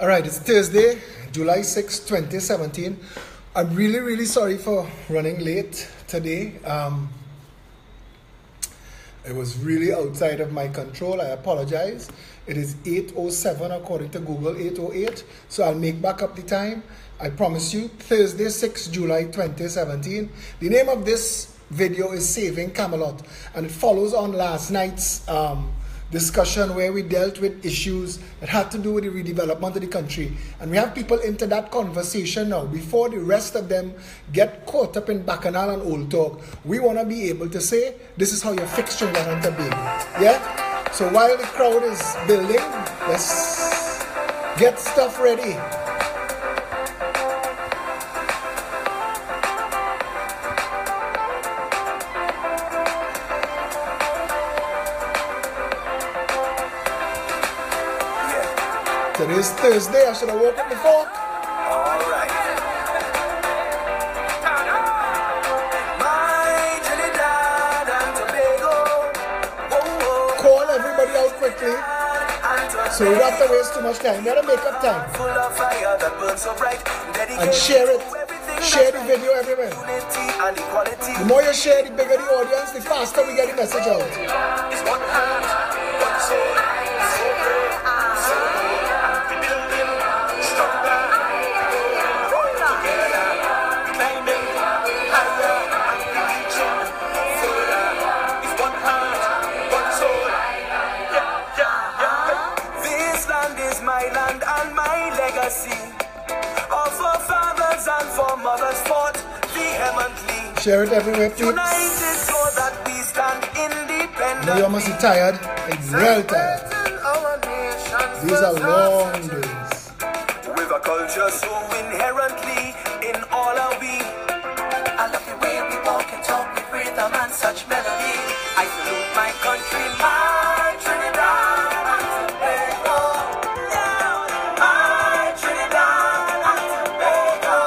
All right, it's Thursday, July 6, 2017. I'm really sorry for running late today. It was really outside of my control. I apologize. It is 8:07 according to Google, 8:08. So I'll make back up the time. I promise you, Thursday, 6 July 2017. The name of this video is Saving Camelot, and it follows on last night's discussion where we dealt with issues that had to do with the redevelopment of the country. And we have people into that conversation now. Before the rest of them get caught up in Bacchanal and old talk, we want to be able to say, this is how your fixture is going to be. Yeah? So while the crowd is building, let's get stuff ready. Today's Thursday, I should have woke up before. Alright. Call everybody out quickly, so we don't have to waste too much time. We gotta make up time. And share it. Share the video everywhere. The more you share, the bigger the audience, the faster we get the message out. Share it everywhere, please. No, you must be tired. It's real tired. These are long days. With a culture so inherently in all our being. I love the way we walk and talk with rhythm and such melody. I salute my country, my Trinidad and Tobago. My Trinidad and Tobago.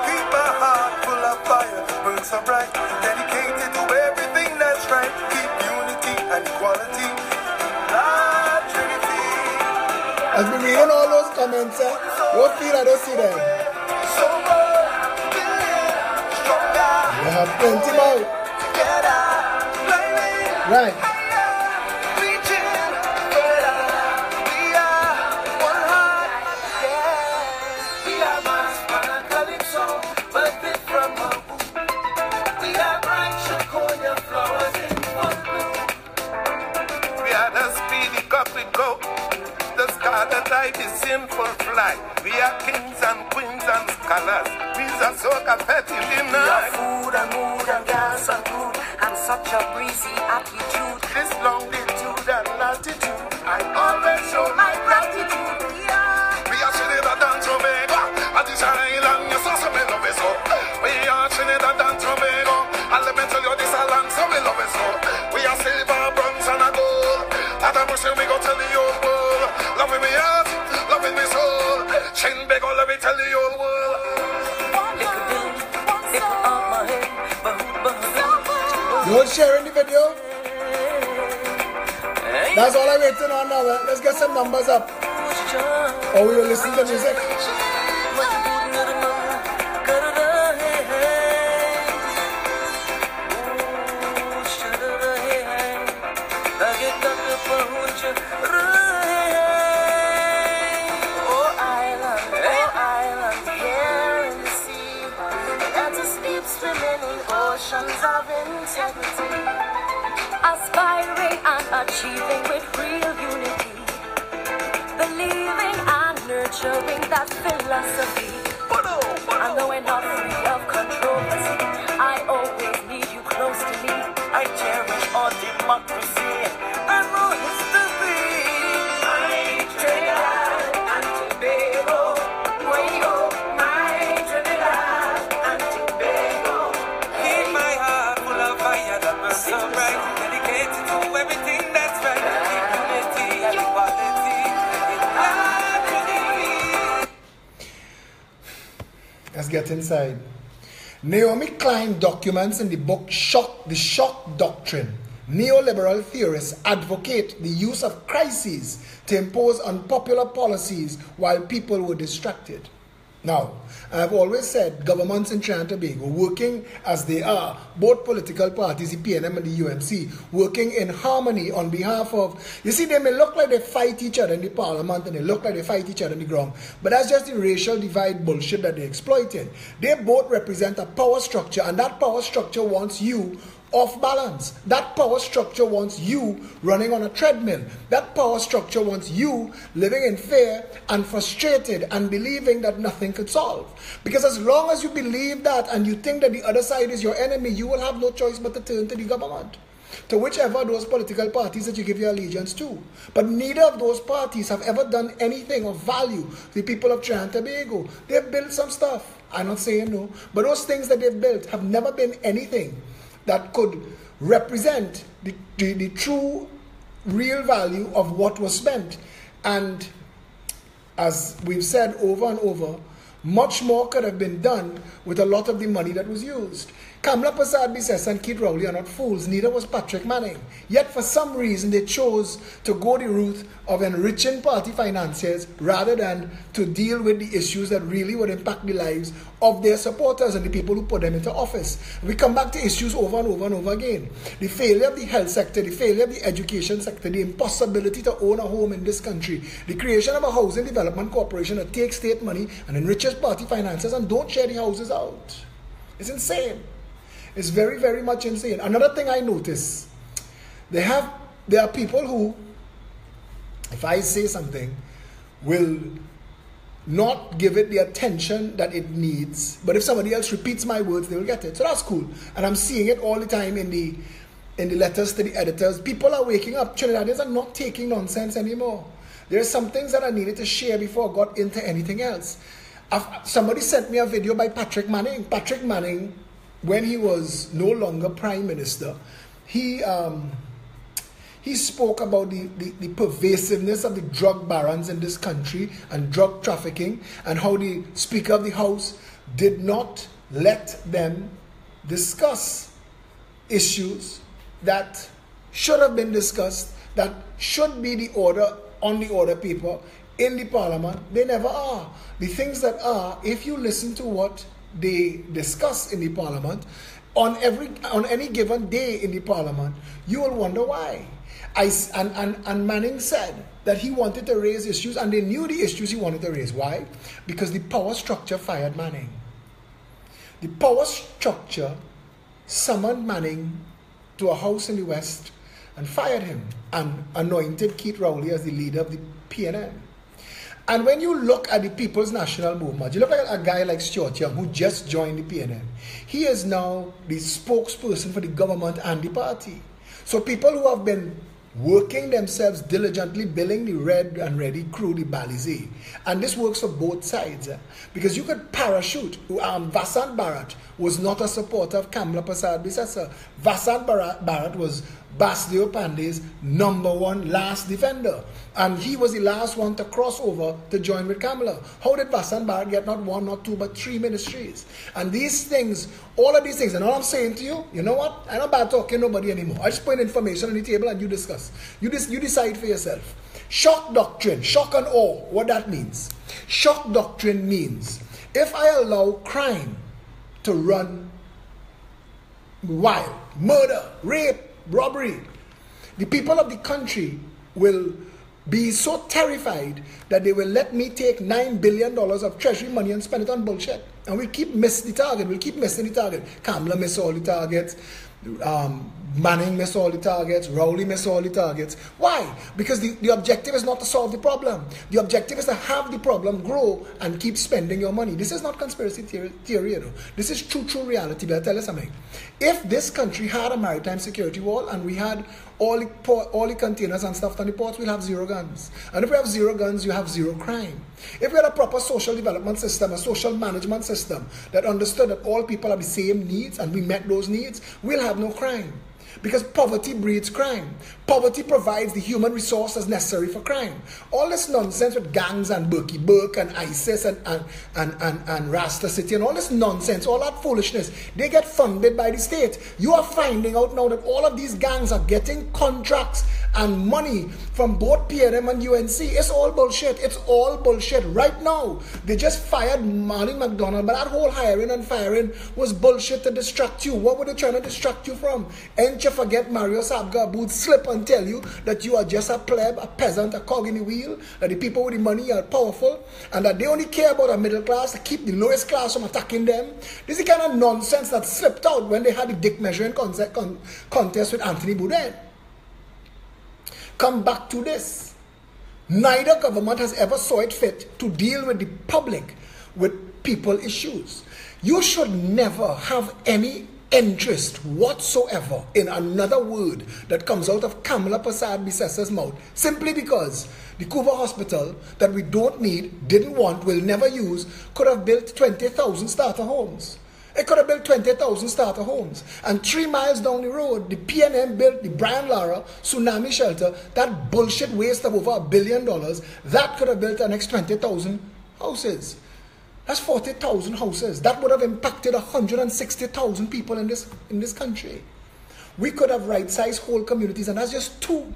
Keep my heart full of fire, burn so bright, dedicated to everything that's right. Keep unity and equality. Our Trinity. I've been reading all those comments, what feel I don't see them? We have plenty more. Right. The sinful fly. We are kings and queens and scholars. We are so confetti in the night. Food and mood and gas and food and such a breezy attitude. This longitude and latitude, I always show my gratitude. Yeah. We are Trinidad and Tobago, at this island, you saw some love it so. We are Trinidad and Tobago, and let me tell you this island, so we love it so. We are silver, bronze and a gold. At a person we go tell the old world, loving me heart, loving me soul. Chin big, all let me tell the old world. You're sharing the video? That's all I'm waiting on now. Let's get some numbers up. Or we will listen to music. Oceans of integrity, aspiring and achieving with real unity, believing and nurturing that philosophy. And though we're not free of controversy, I always need you close to me. I cherish our democracy and more history. My Trinidad and Tobago, Wayo, my Trinidad and Tobago. Keep my heart full of fire that was so bright, dedicated to everything that's right. Keep unity and equality in harmony. Let's get inside. Naomi Klein documents in the book The Shock Doctrine neoliberal theorists advocate the use of crises to impose unpopular policies while people were distracted. Now, I've always said governments in Trinidad and Tobago, working as they are, both political parties, the PNM and the UNC, working in harmony on behalf of, you see, they may look like they fight each other in the parliament and they look like they fight each other on the ground, but that's just the racial divide bullshit that they're exploiting. They both represent a power structure, and that power structure wants you off balance. That power structure wants you running on a treadmill. That power structure wants you living in fear and frustrated and believing that nothing could solve. Because as long as you believe that and you think that the other side is your enemy, you will have no choice but to turn to the government, to whichever of those political parties that you give your allegiance to. But neither of those parties have ever done anything of value to the people of Trinidad and Tobago. They've built some stuff. I'm not saying no, but those things that they've built have never been anything that could represent the true, real value of what was spent. And as we've said over and over, much more could have been done with a lot of the money that was used. Camelot and Keith Rowley are not fools, neither was Patrick Manning. Yet for some reason they chose to go the route of enriching party financiers rather than to deal with the issues that really would impact the lives of their supporters and the people who put them into office. We come back to issues over and over and over again. The failure of the health sector, the failure of the education sector, the impossibility to own a home in this country, the creation of a housing development corporation that takes state money and enriches party finances and don't share the houses out. It's insane. It's very, very much insane. Another thing I notice, there are people who, if I say something, will not give it the attention that it needs. But if somebody else repeats my words, they will get it. So that's cool. And I'm seeing it all the time in the letters to the editors. People are waking up. Trinidadians are not taking nonsense anymore. There are some things that I needed to share before I got into anything else. Somebody sent me a video by Patrick Manning. Patrick Manning, when he was no longer Prime Minister, he spoke about the pervasiveness of the drug barons in this country and drug trafficking, and how the Speaker of the House did not let them discuss issues that should have been discussed, that should be the order on the order paper in the Parliament. They never are. The things that are, if you listen to what they discuss in the Parliament on any given day in the Parliament, you will wonder why. And Manning said that he wanted to raise issues, and they knew the issues he wanted to raise. Why? Because the power structure fired Manning. The power structure summoned Manning to a house in the West and fired him and anointed Keith Rowley as the leader of the PNM. And when you look at the People's National Movement, you look at a guy like Stuart Young, who just joined the PNM. He is now the spokesperson for the government and the party. So people who have been working themselves diligently, building the Red and Ready crew, the Balize. And this works for both sides. Because you could parachute. Vasant Bharat was not a supporter of Kamla Prasad Bisesa. Vasant Bharat was Basdeo Pandey's #1 last defender. And he was the last one to cross over to join with Camelot. How did Vasant Bharat get not 1, not 2, but 3 ministries? And these things, all of these things, and all I'm saying to you, you know what? I'm not bad talking to nobody anymore. I just put information on the table and you discuss. You decide for yourself. Shock doctrine, shock and awe, what that means. Shock doctrine means, if I allow crime to run wild, murder, rape, robbery, the people of the country will be so terrified that they will let me take $9 billion of treasury money and spend it on bullshit. And we'll keep missing the target. We'll keep missing the target. Kamla miss all the targets. Manning miss all the targets. Rowley miss all the targets. Why? Because the objective is not to solve the problem. The objective is to have the problem grow and keep spending your money. This is not conspiracy theory, you know. This is true reality. But I'll tell you something. If this country had a maritime security wall and we had all the containers and stuff on the ports, we'll have 0 guns. And if we have 0 guns, you have 0 crime. If we had a proper social development system, a social management system that understood that all people have the same needs and we met those needs, we'll have no crime. Because poverty breeds crime. Poverty provides the human resources necessary for crime. All this nonsense with gangs and Berkey Burke and ISIS and Rasta City and all this nonsense, all that foolishness, they get funded by the state. You are finding out now that all of these gangs are getting contracts and money from both PNM and UNC. It's all bullshit. It's all bullshit. Right now, they just fired Marley McDonald, but that whole hiring and firing was bullshit to distract you. What were they trying to distract you from? Ain't you forget Mario Sabga would slip and tell you that you are just a pleb, a peasant, a cog in the wheel, that the people with the money are powerful, and that they only care about a middle class to keep the lowest class from attacking them. This is the kind of nonsense that slipped out when they had the dick measuring contest with Anthony Bourdain. Come back to this. Neither government has ever saw it fit to deal with the public with people issues. You should never have any interest whatsoever in another word that comes out of Camelot Bissessa's mouth, simply because the Couva Hospital that we don't need, didn't want, will never use, could have built 20,000 starter homes. It could have built 20,000 starter homes. And 3 miles down the road, the PNM built the Brian Lara tsunami shelter, that bullshit waste of over $1 billion, that could have built the next 20,000 houses. That's 40,000 houses. That would have impacted 160,000 people in this country. We could have right-sized whole communities, and that's just 2.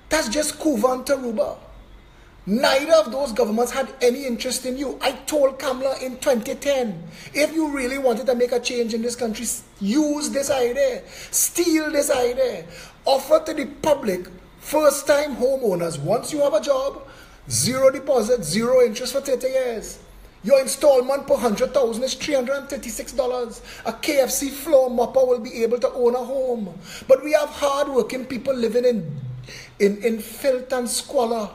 That's just Couva and Taruba. Neither of those governments had any interest in you. I told Kamala in 2010, if you really wanted to make a change in this country, use this idea, steal this idea, offer to the public, first-time homeowners, once you have a job, 0 deposit, 0 interest for 30 years. Your installment per 100,000 is $336. A KFC floor mopper will be able to own a home. But we have hard-working people living in filth and squalor.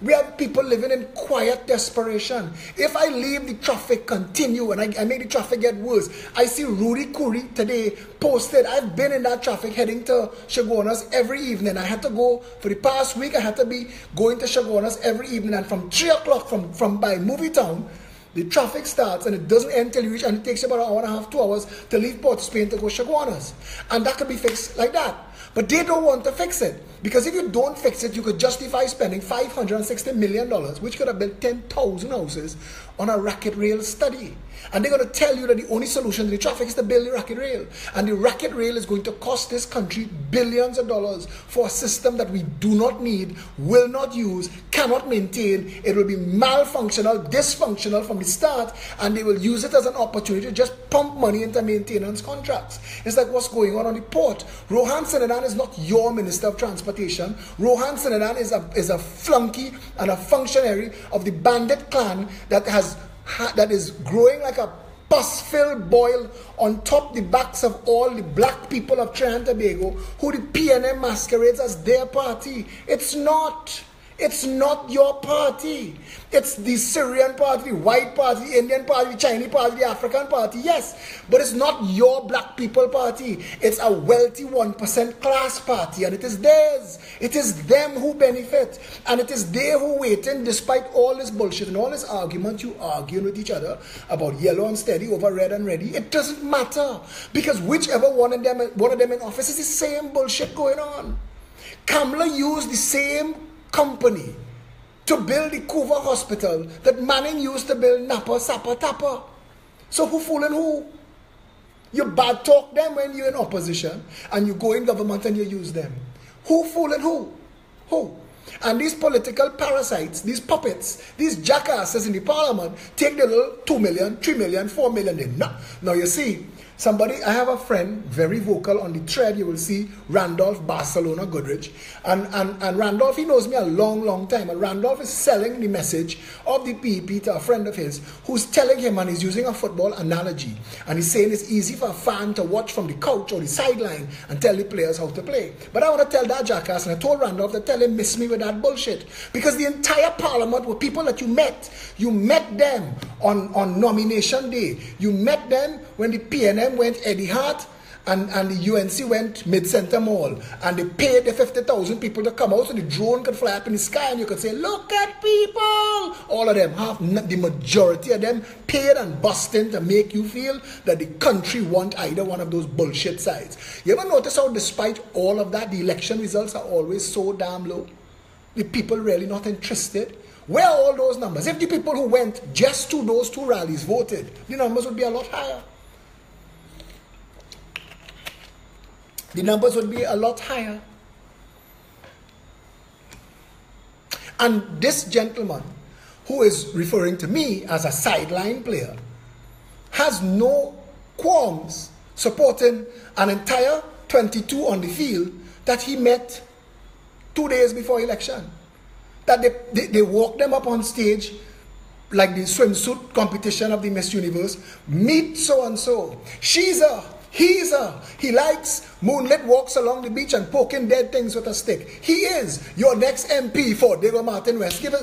We have people living in quiet desperation. If I leave the traffic continue and I make the traffic get worse, I see Rudy Curry today posted, I've been in that traffic heading to Chaguanas every evening. I had to go, for the past week, I had to be going to Chaguanas every evening. And from 3 o'clock from by Movie Town, the traffic starts and it doesn't end till you reach, and it takes about an hour and a half, 2 hours to leave Port Spain to go Chaguanas. And that could be fixed like that. But they don't want to fix it. Because if you don't fix it, you could justify spending $560 million, which could have built 10,000 houses, on a racket rail study. And they're going to tell you that the only solution to the traffic is to build the racket rail. And the racket rail is going to cost this country billions of dollars for a system that we do not need, will not use, cannot maintain. It will be malfunctional, dysfunctional from the start, and they will use it as an opportunity to just pump money into maintenance contracts. It's like what's going on the port. Rohan Sinanan is not your Minister of Transportation. Rohan Sinanan is a flunky and a functionary of the bandit clan that is growing like a pus-filled boil on top the backs of all the black people of Trinidad and Tobago, who the PNM masquerades as their party. It's not. It's not your party. It's the Syrian party, the white party, the Indian party, the Chinese party, the African party, yes. But it's not your black people party. It's a wealthy 1% class party, and it is theirs. It is them who benefit, and it is they who waiting despite all this bullshit and all this argument you arguing with each other about yellow and steady over red and ready. It doesn't matter, because whichever one of them in office is the same bullshit going on. Kamala used the same company to build the Couva Hospital that Manning used to build Napa, Sapa, Tapa. So who fooling who? You bad talk them when you're in opposition, and you go in government and you use them. Who fooling who? Who? And these political parasites, these puppets, these jackasses in the parliament take the little 2 million, 3 million, 4 million. They no. Now you see, I have a friend, very vocal on the thread, you will see Randolph Barcelona Goodrich. And Randolph, he knows me a long, long time. And Randolph is selling the message of the PEP to a friend of his who's telling him, and he's using a football analogy. And he's saying it's easy for a fan to watch from the couch or the sideline and tell the players how to play. But I want to tell that jackass, and I told Randolph to tell him, miss me with that bullshit. Because the entire parliament were people that you met. You met them on nomination day. You met them when the PNM went Eddie Hart and the UNC went mid-center mall and they paid the 50,000 people to come out so the drone could fly up in the sky and you could say, look at people. All of them, the majority of them paid and busted to make you feel that the country want either one of those bullshit sides. You ever notice how despite all of that, the election results are always so damn low? The people really not interested. Where are all those numbers? If the people who went just to those two rallies voted, the numbers would be a lot higher. The numbers would be a lot higher. And this gentleman, who is referring to me as a sideline player, has no qualms supporting an entire 22 on the field that he met 2 days before election. That they walk them up on stage like the swimsuit competition of the Miss Universe. Meet so-and-so. She's a, he's a, he likes moonlit walks along the beach and poking dead things with a stick. He is your next MP for David Martin West. Give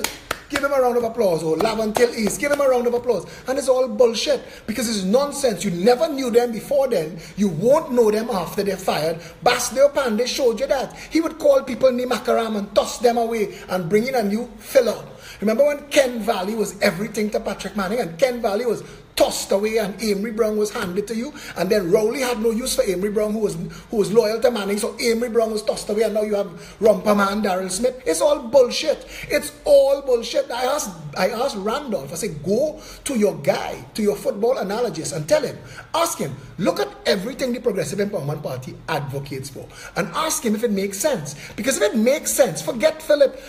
him a round of applause. Or Laventille East, give him a round of applause. And it's all bullshit because it's nonsense. You never knew them before then. You won't know them after they're fired. Basdeo Pandey showed you that. He would call people Nimakaram and toss them away and bring in a new filler. Remember when Ken Valley was everything to Patrick Manning and Ken Valley was tossed away and Amory Brown was handed to you, and then Rowley had no use for Amory Brown who was loyal to Manning, so Amory Brown was tossed away and now you have Romper Man Darrell Smith. It's all bullshit. It's all bullshit. I asked Randolph, I said, go to your guy, to your football analyst and tell him, ask him, look at everything the Progressive Empowerment Party advocates for and ask him if it makes sense. Because if it makes sense, forget Philip.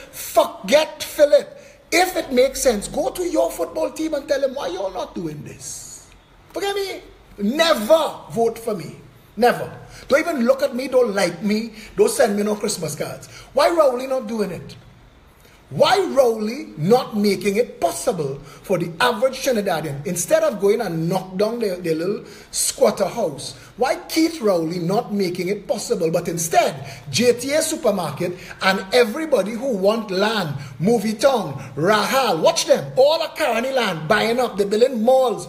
If it makes sense, go to your football team and tell them why you're not doing this. Forget me. Never vote for me. Never. Don't even look at me, don't like me, don't send me no Christmas cards. Why Rowley not doing it? Why Rowley not making it possible for the average Trinidadian, instead of going and knock down their little squatter house, why Keith Rowley not making it possible, but instead JTA Supermarket and everybody who want land, Movie Town, Rahal, watch them, all are Caroni land, buying up, they're building malls.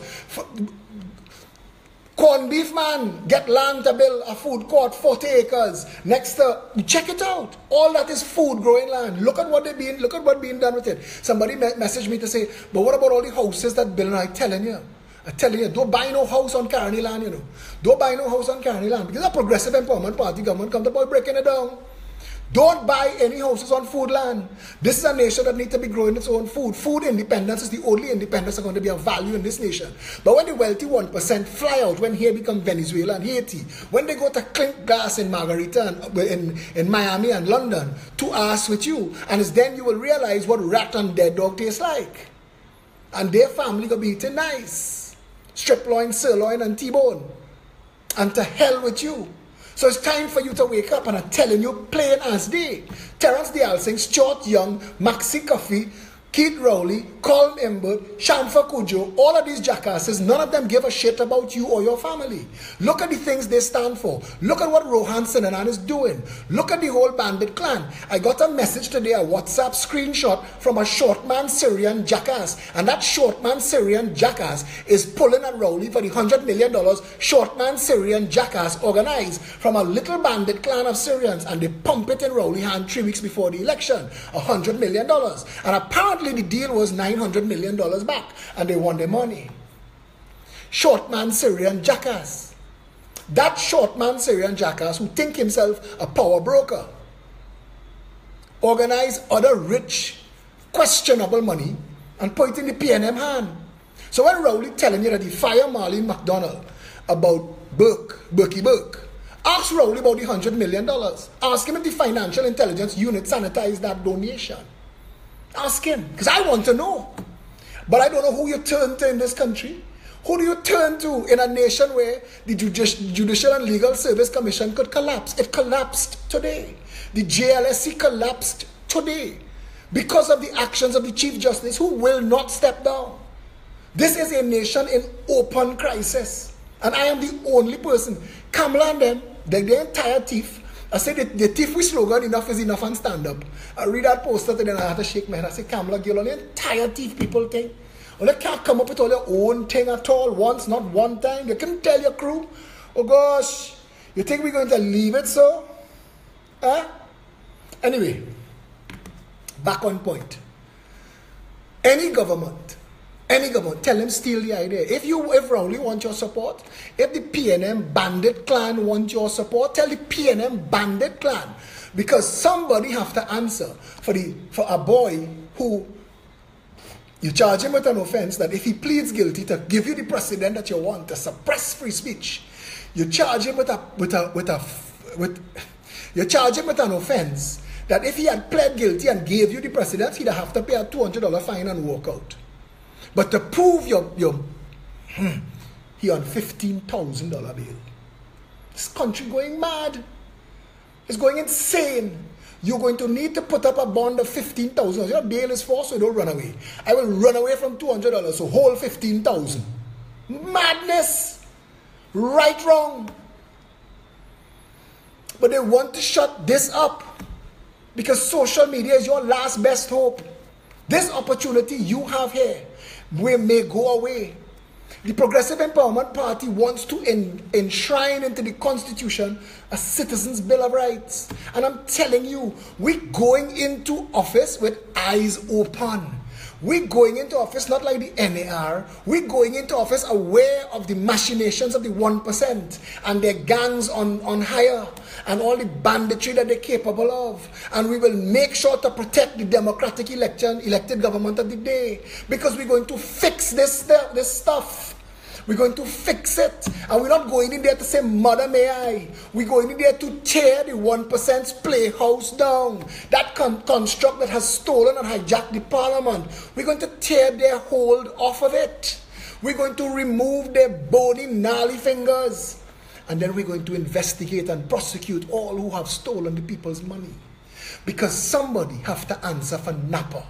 Corn beef man, get land to build a food court, 40 acres. Next to, check it out. All that is food growing land. Look at what what's being done with it. Somebody messaged me to say, but what about all the houses that build? I'm telling you, don't buy no house on Caroni land, you know. Don't buy no house on Caroni land. Because the Progressive Empowerment Party government come to boy breaking it down. Don't buy any houses on food land. This is a nation that needs to be growing its own food. Food independence is the only independence that's going to be of value in this nation. But when the wealthy 1% fly out, when here become Venezuela and Haiti, when they go to clink glass in Margarita and in Miami and London to ask with you, and it's then you will realize what rat and dead dog tastes like. And their family going to be eating nice. Strip loin, sirloin, and T-bone. And to hell with you. So it's time for you to wake up, and I'm telling you, plain as day. Terence D'Alsing, Stuart Young, Maxi Coffey, Keith Rowley, Colm Imbert, Shamfa Kujo, all of these jackasses, none of them give a shit about you or your family. Look at the things they stand for. Look at what Rohan Sinanan is doing. Look at the whole bandit clan. I got a message today, a WhatsApp screenshot from a short-man Syrian jackass. And that short-man Syrian jackass is pulling at Rowley for the $100 million short-man Syrian jackass organized from a little bandit clan of Syrians. And they pump it in Rowley hand 3 weeks before the election. $100 million. And apparently the deal was $900 million back, and they won their money. Short man Syrian jackass. That short man Syrian jackass who think himself a power broker, organize other rich, questionable money and put it in the PNM hand. So when Rowley telling you that he fired Marlene McDonald about Berkey Burke, ask Rowley about the $100 million. Ask him if the Financial Intelligence Unit sanitized that donation. Ask him, because I want to know. But I don't know who you turn to in this country. Who do you turn to in a nation where the Judicial and Legal Service Commission could collapse? It collapsed today. The JLSC collapsed today because of the actions of the Chief Justice, who will not step down. This is a nation in open crisis. And I am the only person. Camelot and them, the entire thief. I said, the thief we slogan, enough is enough, and stand up. I read that poster today and I had to shake my head. I said, Camelot, girl, on the entire thief people thing. Well, you can't come up with all your own thing at all once, not one time. You can tell your crew, oh gosh, You think we're going to leave it so? Huh? Anyway, back on point. Any government, tell them steal the idea. If Rowley want your support, if the PNM bandit clan want your support, tell the PNM bandit clan. Because somebody have to answer for a boy who you charge him with an offense that if he pleads guilty to give you the precedent that you want to suppress free speech, you charge him with an offense that if he had pled guilty and gave you the precedent, he'd have to pay a $200 fine and walk out. But to prove he on $15,000 bail. This country going mad. It's going insane. You're going to need to put up a bond of $15,000. Your bail is for, so don't run away. I will run away from $200, so hold $15,000. Madness. Right, wrong. But they want to shut this up because social media is your last best hope. This opportunity you have here may go away. The Progressive Empowerment Party wants to enshrine into the Constitution a Citizens' Bill of Rights. And I'm telling you, we're going into office with eyes open. We're going into office not like the NAR. We're going into office aware of the machinations of the 1% and their gangs on hire and all the banditry that they're capable of. And we will make sure to protect the democratic elected government of the day, because we're going to fix this stuff. We're going to fix it. And we're not going in there to say, Mother may I. We're going in there to tear the 1%'s playhouse down. That construct that has stolen and hijacked the parliament. We're going to tear their hold off of it. We're going to remove their bony, gnarly fingers. And then we're going to investigate and prosecute all who have stolen the people's money. Because somebody have to answer for Napa.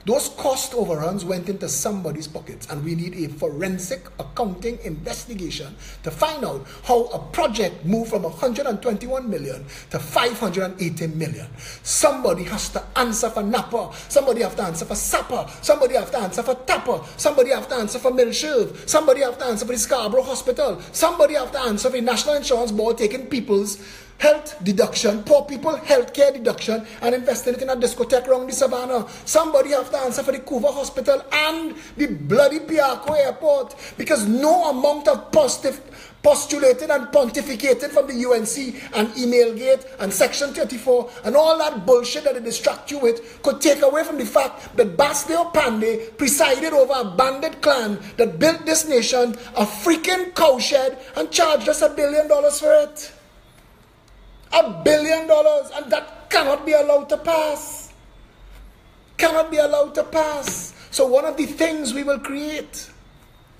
Those cost overruns went into somebody's pockets, and we need a forensic accounting investigation to find out how a project moved from 121 million to 580 million. Somebody has to answer for Napa. Somebody have to answer for Sapa. Somebody have to answer for Tapa. Somebody have to answer for Milshiv. Somebody have to answer for the Scarborough Hospital. Somebody have to answer for the National Insurance Board taking people's health deduction, poor people health care deduction, and investing it in a discotheque around the Savannah. Somebody have to answer for the Couva Hospital and the bloody Piarco Airport, because no amount of postulated and pontificated from the UNC and Emailgate and Section 34 and all that bullshit that they distract you with could take away from the fact that Basdeo Pandey presided over a bandit clan that built this nation a freaking cowshed and charged us $1 billion for it. $1 billion, and that cannot be allowed to pass. Cannot be allowed to pass. So one of the things we will create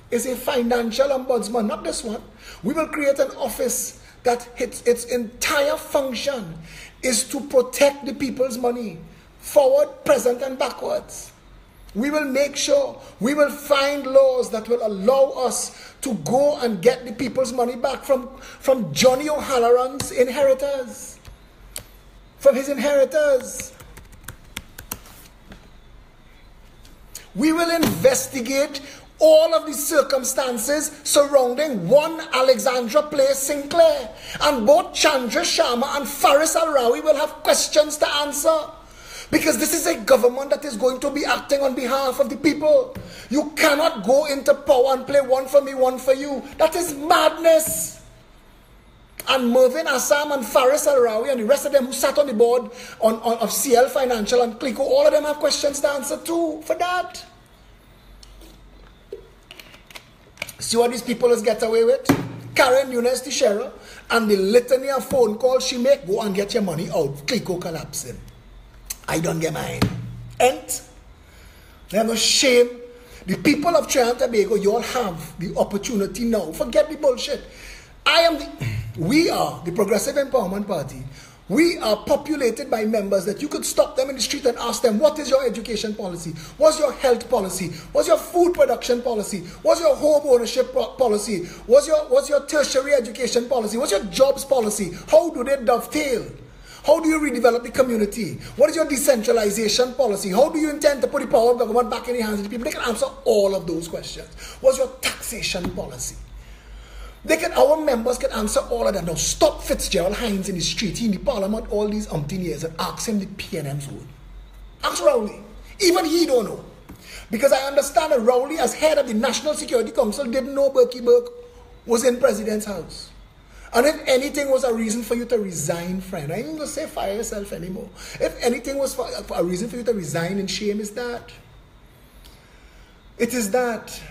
is a financial ombudsman, not this one. We will create an office that its entire function is to protect the people's money, forward, present, and backwards. We will make sure, we will find laws that will allow us to go and get the people's money back from Johnny O'Halloran's inheritors. From his inheritors. We will investigate all of the circumstances surrounding one Alexandra Place Sinclair. And both Chandra Sharma and Faris Al-Rawi will have questions to answer. Because this is a government that is going to be acting on behalf of the people. You cannot go into power and play one for me, one for you. That is madness. And Mervyn Assam and Faris Al-Rawi and the rest of them who sat on the board of CL Financial and Clico, all of them have questions to answer too for that. See what these people has get away with? Karen Nunes, the sheriff, and the litany of phone calls she make, go and get your money out. Clico collapsing. I don't get mine. And they have no shame. The people of Trinidad and Tobago, you all have the opportunity now. Forget the bullshit. We are the Progressive Empowerment Party. We are populated by members that you could stop them in the street and ask them, what is your education policy? What's your health policy? What's your food production policy? What's your home ownership policy? What's your tertiary education policy? What's your jobs policy? How do they dovetail? How do you redevelop the community? What is your decentralization policy? How do you intend to put the power of government back in the hands of the people? They can answer all of those questions. What's your taxation policy? Our members can answer all of that. Now stop Fitzgerald Hines in the street, he in the parliament all these umpteen years, and ask him the PNM's vote. Ask Rowley. Even he don't know. Because I understand that Rowley, as head of the National Security Council, didn't know Berkey Burke was in President's house. And if anything was a reason for you to resign, friend, I ain't going to say fire yourself anymore. If anything was for a reason for you to resign in shame, is that. It is that.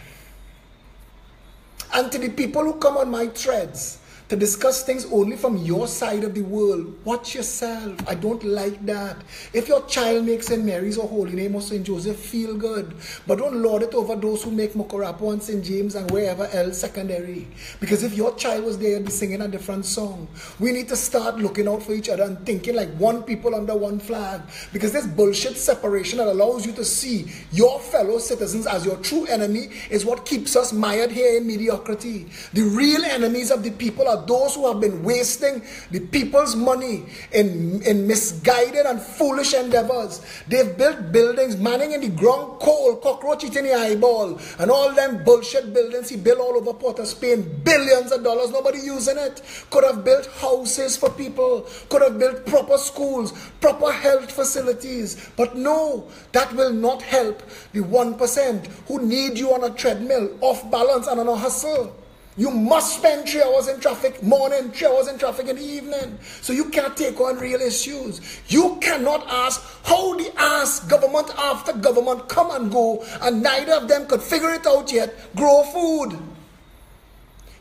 And to the people who come on my threads to discuss things only from your side of the world, watch yourself. I don't like that. If your child makes St. Mary's or Holy Name or St. Joseph, feel good. But don't lord it over those who make Mokorapo and St. James and wherever else secondary. Because if your child was there, you'd be singing a different song. We need to start looking out for each other and thinking like one people under one flag. Because this bullshit separation that allows you to see your fellow citizens as your true enemy is what keeps us mired here in mediocrity. The real enemies of the people are those who have been wasting the people's money in misguided and foolish endeavors. They've built buildings, manning in the ground coal, cockroach eating the eyeball, and all them bullshit buildings he built all over Port of Spain, billions of dollars, nobody using it. Could have built houses for people, could have built proper schools, proper health facilities, but no, that will not help the 1% who need you on a treadmill, off balance and on a hustle. You must spend 3 hours in traffic morning, 3 hours in traffic in the evening. So you can't take on real issues. You cannot ask how the ass government after government come and go, and neither of them could figure it out yet, grow food.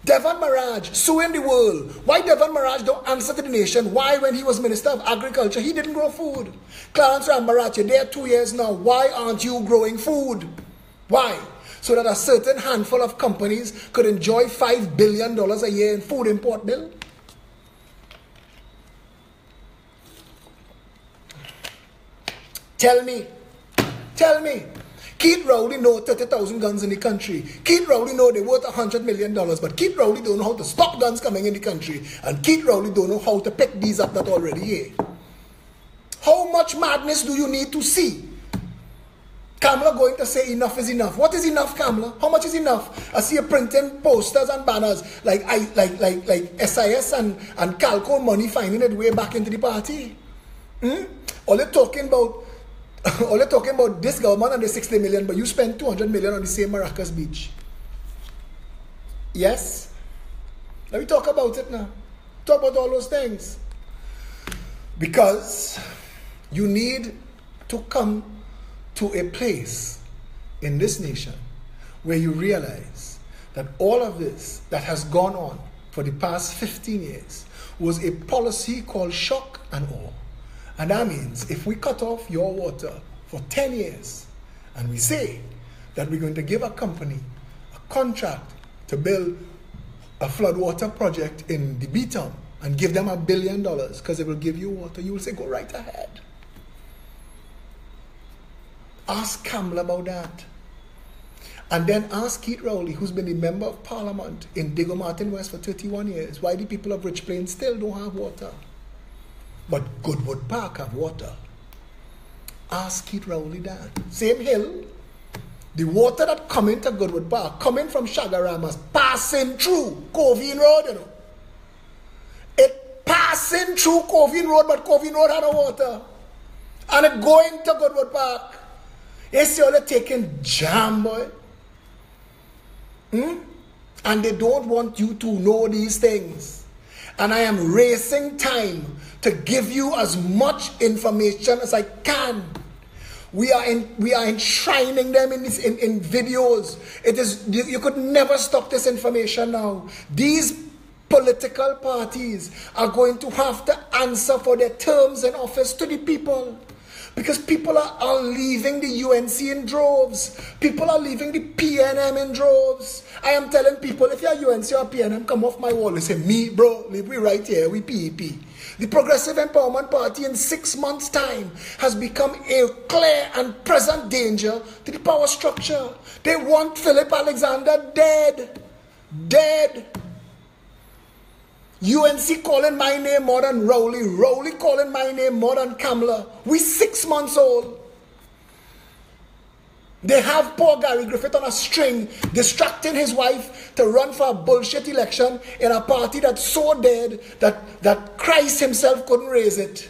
Devon Maraj suing the world. Why Devon Maraj don't answer to the nation? Why, when he was Minister of Agriculture, he didn't grow food? Clarence Rambarach, you're there 2 years now. Why aren't you growing food? Why? So that a certain handful of companies could enjoy $5 billion a year in food import bill? Tell me. Keith Rowley know 30,000 guns in the country. Keith Rowley know they're worth $100 million, but Keith Rowley don't know how to stop guns coming in the country. And Keith Rowley don't know how to pick these up that already here. How much madness do you need to see? Camelot going to say enough is enough. What is enough, Camelot? How much is enough? I see you printing posters and banners like SIS and Calco money finding its way back into the party. All you're talking about this government and the 60 million, but you spend 200 million on the same Maracas Beach. Yes? Let me talk about it now. Talk about all those things. Because you need to come to a place in this nation where you realize that all of this that has gone on for the past 15 years was a policy called shock and awe. And that means if we cut off your water for 10 years and we say that we're going to give a company a contract to build a floodwater project in the Beaton and give them $1 billion because it will give you water, you will say, go right ahead. Ask Camelot about that. And then ask Keith Rowley, who's been a member of parliament in Diego Martin West for 31 years, why the people of Rich Plains still don't have water. But Goodwood Park have water. Ask Keith Rowley that. Same hill, the water that come into Goodwood Park, coming from Shagaramas, passing through Covine Road, you know. It passing through Covine Road, but Covine Road had no water. And it going to Goodwood Park. You see how they're taking jam, boy. And they don't want you to know these things. And I am racing time to give you as much information as I can. We are enshrining them in videos. It is, you could never stop this information now. These political parties are going to have to answer for their terms in office to the people. Because people are leaving the UNC in droves. People are leaving the PNM in droves. I am telling people, if you're UNC or PNM, come off my wall. They say, me, bro, we right here, we PEP. The Progressive Empowerment Party in 6 months' time has become a clear and present danger to the power structure. They want Philip Alexander dead. Dead. UNC calling my name more than Rowley. Rowley calling my name more than Camelot. We 6 months old. They have poor Gary Griffith on a string, distracting his wife to run for a bullshit election in a party that's so dead that Christ himself couldn't raise it.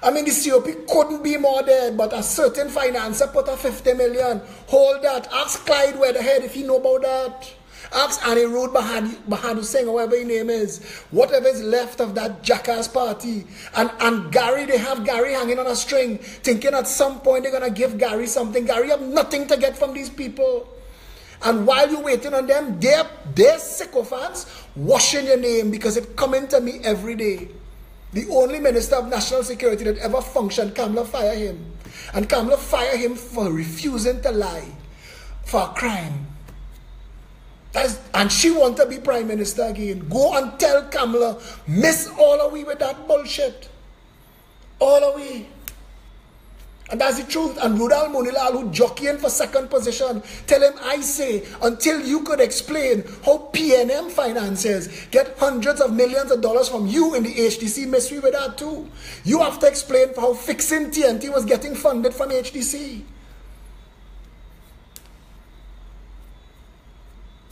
I mean, the COP couldn't be more dead, but a certain financer put a 50 million. Hold that. Ask Clyde Weatherhead if he know about that. Ask Annie Road Bahadu Singh, whoever his name is. Whatever is left of that jackass party. And Gary, they have Gary hanging on a string, thinking at some point they're going to give Gary something. Gary have nothing to get from these people. And while you're waiting on them, they're sycophants washing your name because it coming to me every day. The only Minister of National Security that ever functioned, Camelot fired him. And Camelot fired him for refusing to lie, for a crime. And she want to be Prime Minister again. Go and tell Camelot, miss all of we with that bullshit. All of we. And that's the truth. And Rudal Munilal, who jockeying for second position, tell him, I say, until you could explain how PNM finances get hundreds of millions of dollars from you in the HDC, miss we with that too. You have to explain for how fixing TNT was getting funded from HDC.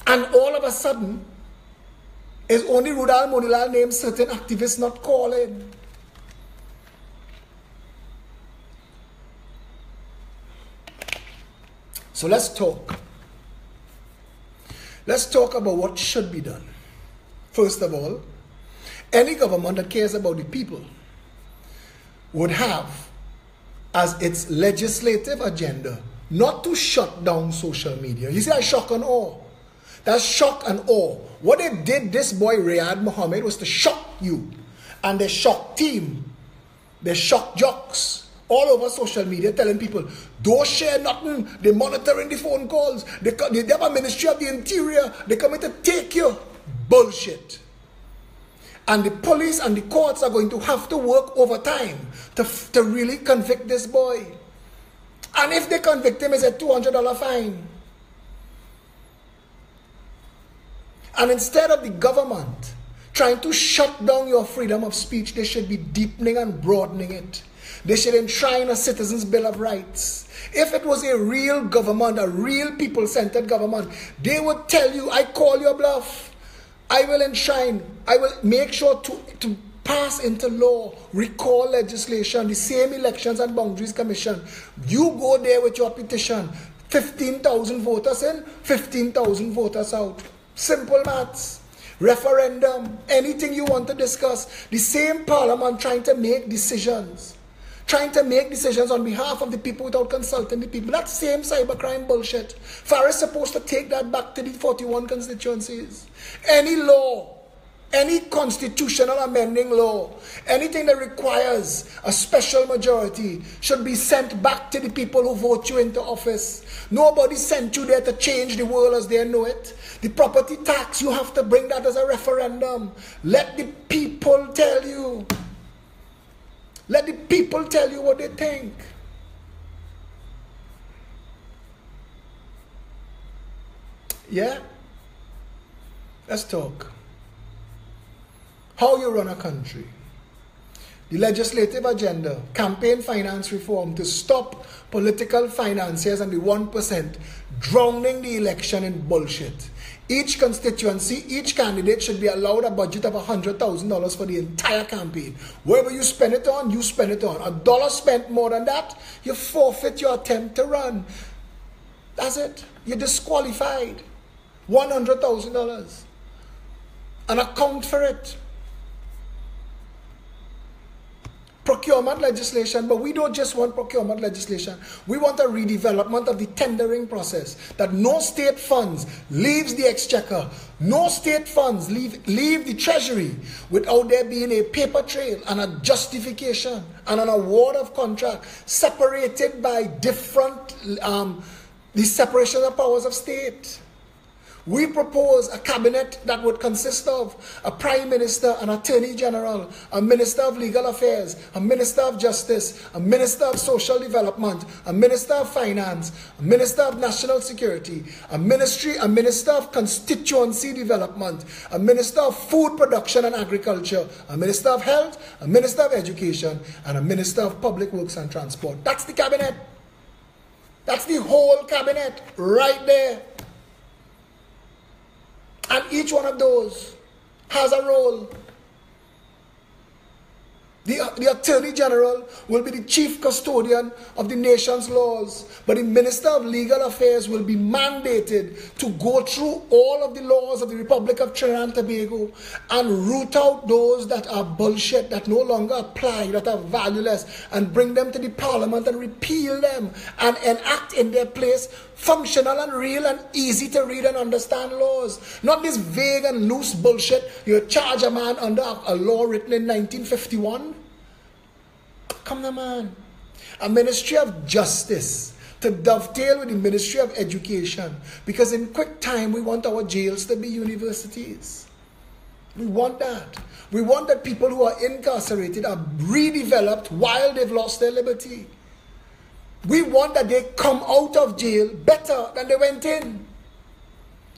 And all of a sudden, is only Rudal Munilal named certain activists not calling. So let's talk. Let's talk about what should be done. First of all, any government that cares about the people would have as its legislative agenda not to shut down social media. You see that shock and awe? That's shock and awe. What they did, this boy Riyad Mohammed, was to shock you. And they shock team. They shock jocks all over social media, telling people, don't share nothing. They're monitoring the phone calls. They have a Ministry of the Interior. They're coming to take you. Bullshit. And the police and the courts are going to have to work overtime to really convict this boy. And if they convict him, it's a $200 fine. And instead of the government trying to shut down your freedom of speech, they should be deepening and broadening it. They should enshrine a citizen's bill of rights. If it was a real government, a real people-centered government, they would tell you, I call your bluff. I will enshrine. I will make sure to pass into law, recall legislation, the same Elections and Boundaries Commission. You go there with your petition. 15,000 voters in, 15,000 voters out. Simple maths. Referendum, anything you want to discuss. The same parliament trying to make decisions. Trying to make decisions on behalf of the people without consulting the people. That same cybercrime bullshit. Farah is supposed to take that back to the 41 constituencies. Any law, any constitutional amending law, anything that requires a special majority should be sent back to the people who vote you into office. Nobody sent you there to change the world as they know it. The property tax, you have to bring that as a referendum. Let the people tell you. Let the people tell you what they think. Yeah? Let's talk. How you run a country. The legislative agenda, campaign finance reform to stop political financiers and the 1% drowning the election in bullshit. Each constituency, each candidate should be allowed a budget of $100,000 for the entire campaign. Wherever you spend it on, you spend it on. $1 spent more than that, you forfeit your attempt to run. That's it. You're disqualified. $100,000. And account for it. Procurement legislation, but we don't just want procurement legislation. We want a redevelopment of the tendering process, that no state funds leaves the exchequer, no state funds leave the treasury without there being a paper trail and a justification and an award of contract separated by different, the separation of powers of state. We propose a cabinet that would consist of a prime minister, an attorney general, a minister of legal affairs, a minister of justice, a minister of social development, a minister of finance, a minister of national security, a minister of constituency development, a minister of food production and agriculture, a minister of health, a minister of education, and a minister of public works and transport. That's the cabinet. That's the whole whole cabinet right there. And each one of those has a role. The Attorney General will be the chief custodian of the nation's laws, but the Minister of Legal Affairs will be mandated to go through all of the laws of the Republic of Trinidad and Tobago and root out those that are bullshit, that no longer apply, that are valueless, and bring them to the Parliament and repeal them and enact in their place functional and real and easy to read and understand laws. Not this vague and loose bullshit. You charge a man under a law written in 1951. Come on, man. A Ministry of Justice to dovetail with the Ministry of Education, because in quick time we want our jails to be universities. We want that. We want that people who are incarcerated are redeveloped while they've lost their liberty. We want that they come out of jail better than they went in.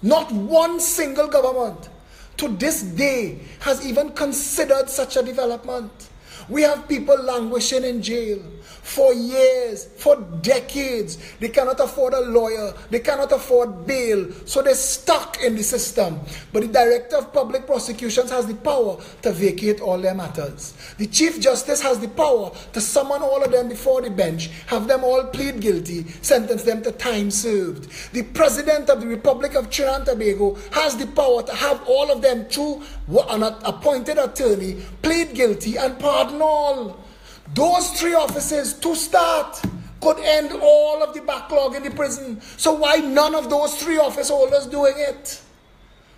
Not one single government to this day has even considered such a development. We have people languishing in jail for years, for decades. They cannot afford a lawyer. They cannot afford bail. So they're stuck in the system. But the Director of Public Prosecutions has the power to vacate all their matters. The Chief Justice has the power to summon all of them before the bench, have them all plead guilty, sentence them to time served. The President of the Republic of Trinidad and Tobago has the power to have all of them, through an appointed attorney, plead guilty and pardon all. Those three offices to start could end all of the backlog in the prison. So why none of those three office holders doing it?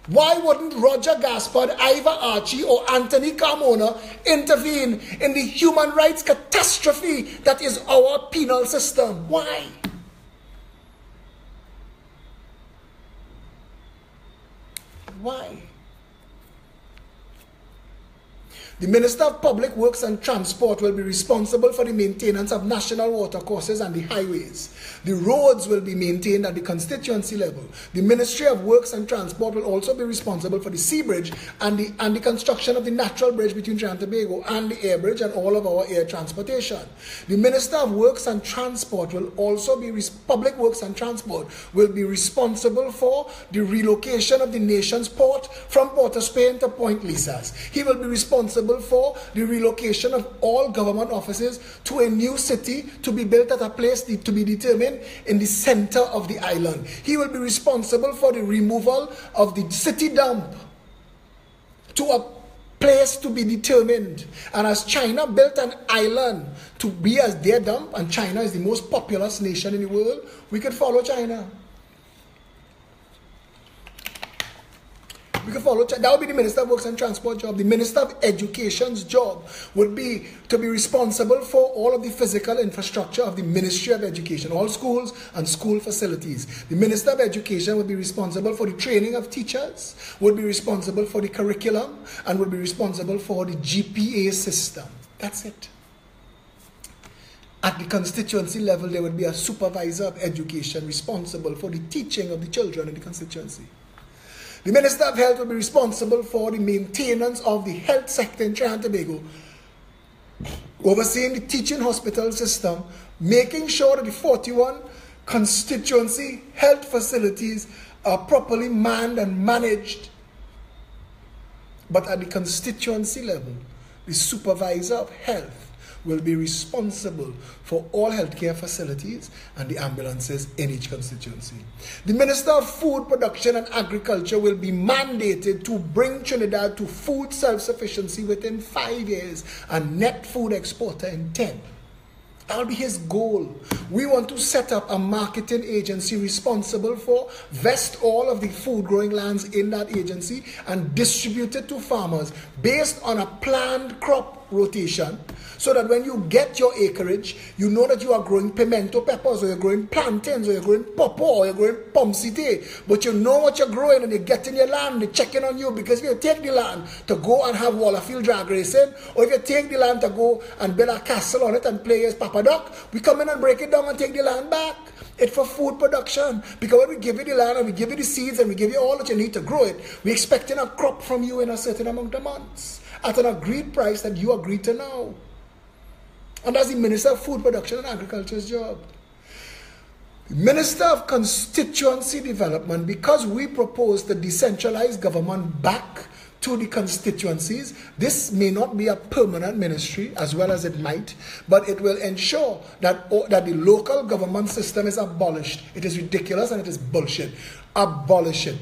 Why wouldn't Roger Gaspard, Ivor Archie, or Anthony Carmona intervene in the human rights catastrophe that is our penal system? Why? Why? The Minister of Public Works and Transport will be responsible for the maintenance of national watercourses and the highways. The roads will be maintained at the constituency level. The Ministry of Works and Transport will also be responsible for the sea bridge and the construction of the natural bridge between Trinidad and Tobago and the air bridge and all of our air transportation. The Minister of Works and Transport will also be Public Works and Transport will be responsible for the relocation of the nation's port from Port of Spain to Point Lisas. He will be responsible for the relocation of all government offices to a new city to be built at a place to be determined in the center of the island. He will be responsible for the removal of the city dump to a place to be determined. And as China built an island to be as their dump, and China is the most populous nation in the world, we could follow China. We can follow. That would be the Minister of Works and Transport job. The Minister of Education's job would be to be responsible for all of the physical infrastructure of the Ministry of Education, all schools and school facilities. The Minister of Education would be responsible for the training of teachers, would be responsible for the curriculum, and would be responsible for the GPA system. That's it. At the constituency level, there would be a supervisor of education responsible for the teaching of the children in the constituency. The Minister of Health will be responsible for the maintenance of the health sector in Trinidad and Tobago, overseeing the teaching hospital system, making sure that the 41 constituency health facilities are properly manned and managed. But at the constituency level, the supervisor of health will be responsible for all healthcare facilities and the ambulances in each constituency. The Minister of Food Production and Agriculture will be mandated to bring Trinidad to food self-sufficiency within 5 years and net food exporter in 10. That'll be his goal. We want to set up a marketing agency responsible for vest all of the food growing lands in that agency and distribute it to farmers based on a planned crop rotation, so that when you get your acreage, you know that you are growing pimento peppers, or you're growing plantains, or you're growing pawpaw, or you're growing pomsite, but you know what you're growing and you're getting your land, they're checking on you. Because if you take the land to go and have Wallafield drag racing, or if you take the land to go and build a castle on it and play as Papa Duck, we come in and break it down and take the land back. It's for food production. Because when we give you the land and we give you the seeds and we give you all that you need to grow it, we're expecting a crop from you in a certain amount of months at an agreed price that you agree to now. And that's the Minister of Food Production and Agriculture's job. Minister of Constituency Development, because we propose to decentralize government back to the constituencies, this may not be a permanent ministry as well as it might, but it will ensure that the local government system is abolished. It is ridiculous and it is bullshit. Abolish it.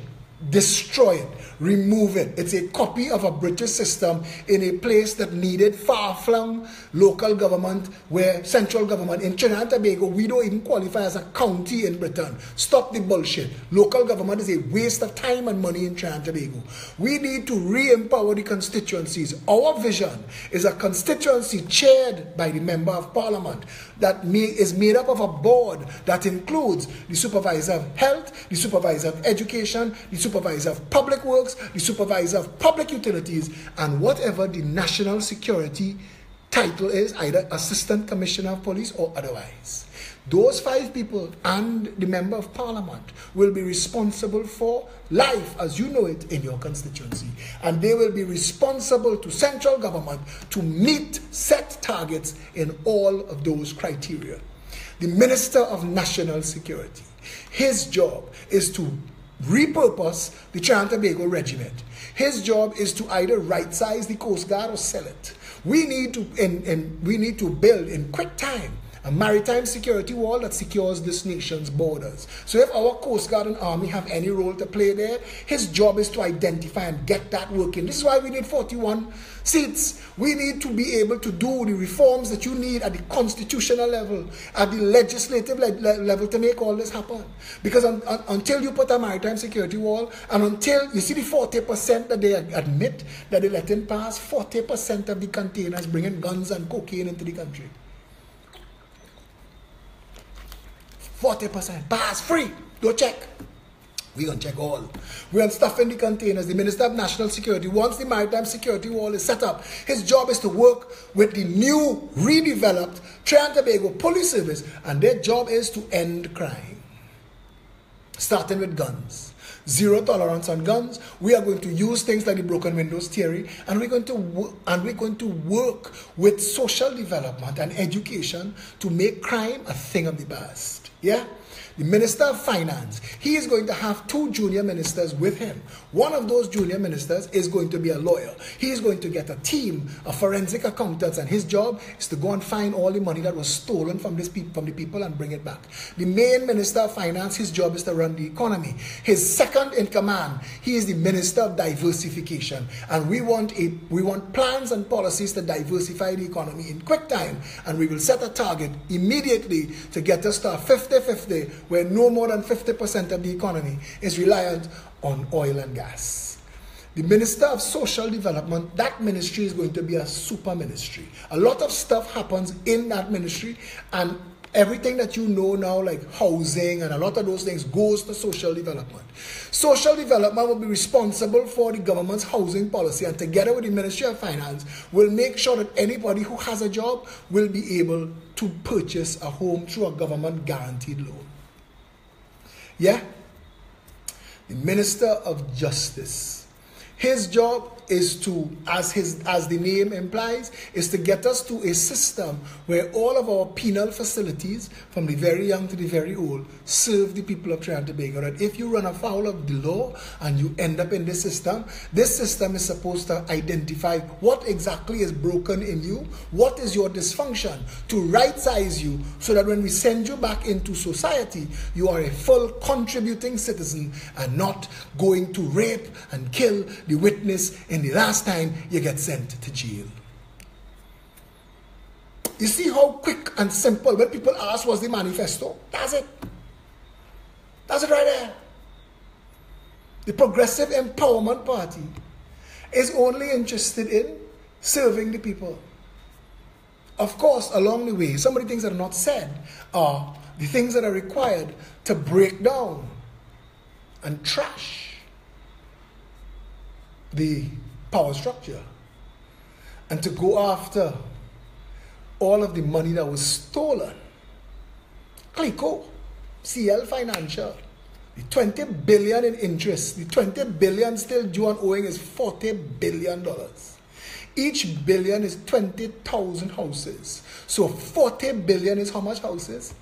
Destroy it, remove it. It's a copy of a British system in a place that needed far-flung local government, where central government in Trinidad and Tobago, we don't even qualify as a county in Britain. Stop the bullshit. Local government is a waste of time and money in Trinidad and Tobago. We need to re-empower the constituencies. Our vision is a constituency chaired by the Member of Parliament that is made up of a board that includes the Supervisor of Health, the Supervisor of Education, the Supervisor of Public Works, the Supervisor of Public Utilities, and whatever the national security title is, either Assistant Commissioner of Police or otherwise. Those 5 people and the Member of Parliament will be responsible for life as you know it in your constituency. And they will be responsible to central government to meet set targets in all of those criteria. The Minister of National Security, his job is to repurpose the Trinidad and Tobago Regiment. His job is to either right-size the Coast Guard or sell it. We need to build in quick time a maritime security wall that secures this nation's borders. So if our Coast Guard and Army have any role to play there, his job is to identify and get that working. This is why we need 41 seats. We need to be able to do the reforms that you need at the constitutional level, at the legislative level to make all this happen. Because until you put a maritime security wall, and until you see the 40% that they admit that they let in pass, 40% of the containers bringing guns and cocaine into the country. 40%. Pass free. Don't check. We're going to check all. We're going to stuff in the containers. The Minister of National Security, once the maritime security wall is set up, his job is to work with the new, redeveloped Trinidad and Tobago Police Service, and their job is to end crime. Starting with guns. Zero tolerance on guns. We are going to use things like the broken windows theory, and we're going to work with social development and education to make crime a thing of the past. Yeah? The Minister of Finance, he is going to have 2 junior ministers with him. One of those junior ministers is going to be a lawyer. He is going to get a team of forensic accountants, and his job is to go and find all the money that was stolen from the people and bring it back. The main Minister of Finance, his job is to run the economy. His second in command, he is the Minister of Diversification. And we want plans and policies to diversify the economy in quick time. And we will set a target immediately to get us to a 50-50, where no more than 50% of the economy is reliant on oil and gas. The Minister of Social Development, that ministry is going to be a super ministry. A lot of stuff happens in that ministry, and everything that you know now, like housing and a lot of those things, goes to social development. Social development will be responsible for the government's housing policy, and together with the Ministry of Finance, will make sure that anybody who has a job will be able to purchase a home through a government guaranteed loan. Yeah? The Minister of Justice. His job is to, as the name implies, is to get us to a system where all of our penal facilities, from the very young to the very old, serve the people of Trinidad and Tobago. That if you run afoul of the law and you end up in this system is supposed to identify what exactly is broken in you, what is your dysfunction, to right-size you, so that when we send you back into society, you are a full contributing citizen and not going to rape and kill the witness in the last time you get sent to jail. You see how quick and simple, when people ask what's the manifesto, that's it. That's it right there. The Progressive Empowerment Party is only interested in serving the people. Of course, along the way, some of the things that are not said are the things that are required to break down and trash the power structure, and to go after all of the money that was stolen. Clico, CL Financial, the 20 billion in interest, the 20 billion still due and owing is $40 billion. Each billion is 20,000 houses. So 40 billion is how much houses?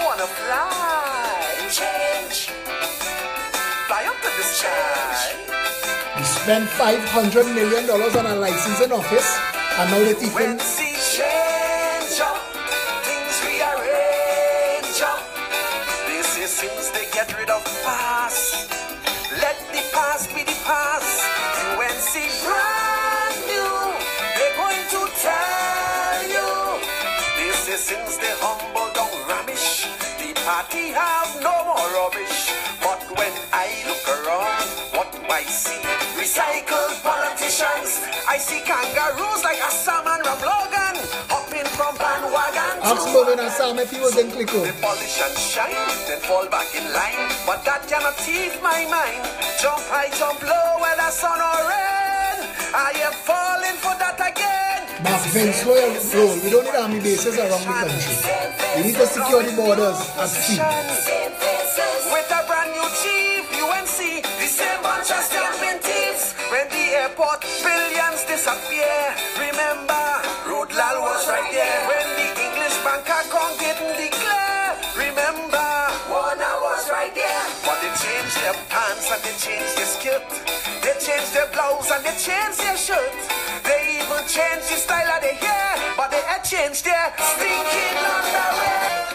wanna fly. Change. Fly up to the sky. We spent $500 million on a licensing office, and now they're teaching. When see change up, things rearrange up. This is since they get rid of past. Let the past be the past. UNC brand new. They're going to tell you. This is since they humble down rubbish. The party have no more rubbish. But when I look around, what do I see? Recycled politicians. I see kangaroos like Assam and Ram Logan hopping from bandwagon to Ask Bobin Assam if he was in Clico. they polish and shine, then fall back in line. But that cannot thief my mind. Jump high, jump low, whether sun or rain. I am falling for that again. Mark Vince Royal role. We don't need army bases around the country. We need to secure the borders at sea. With a brand new chief, UNC, the same bunch of stamping thieves. When the airport billions disappear, remember, Rudlal was right there. When the English bank account didn't declare, remember, Warner was right there. But they changed their pants and they changed their skirt. They changed their blouse and they changed their shirt. They even changed the style of their hair, but they had changed their stinking underwear.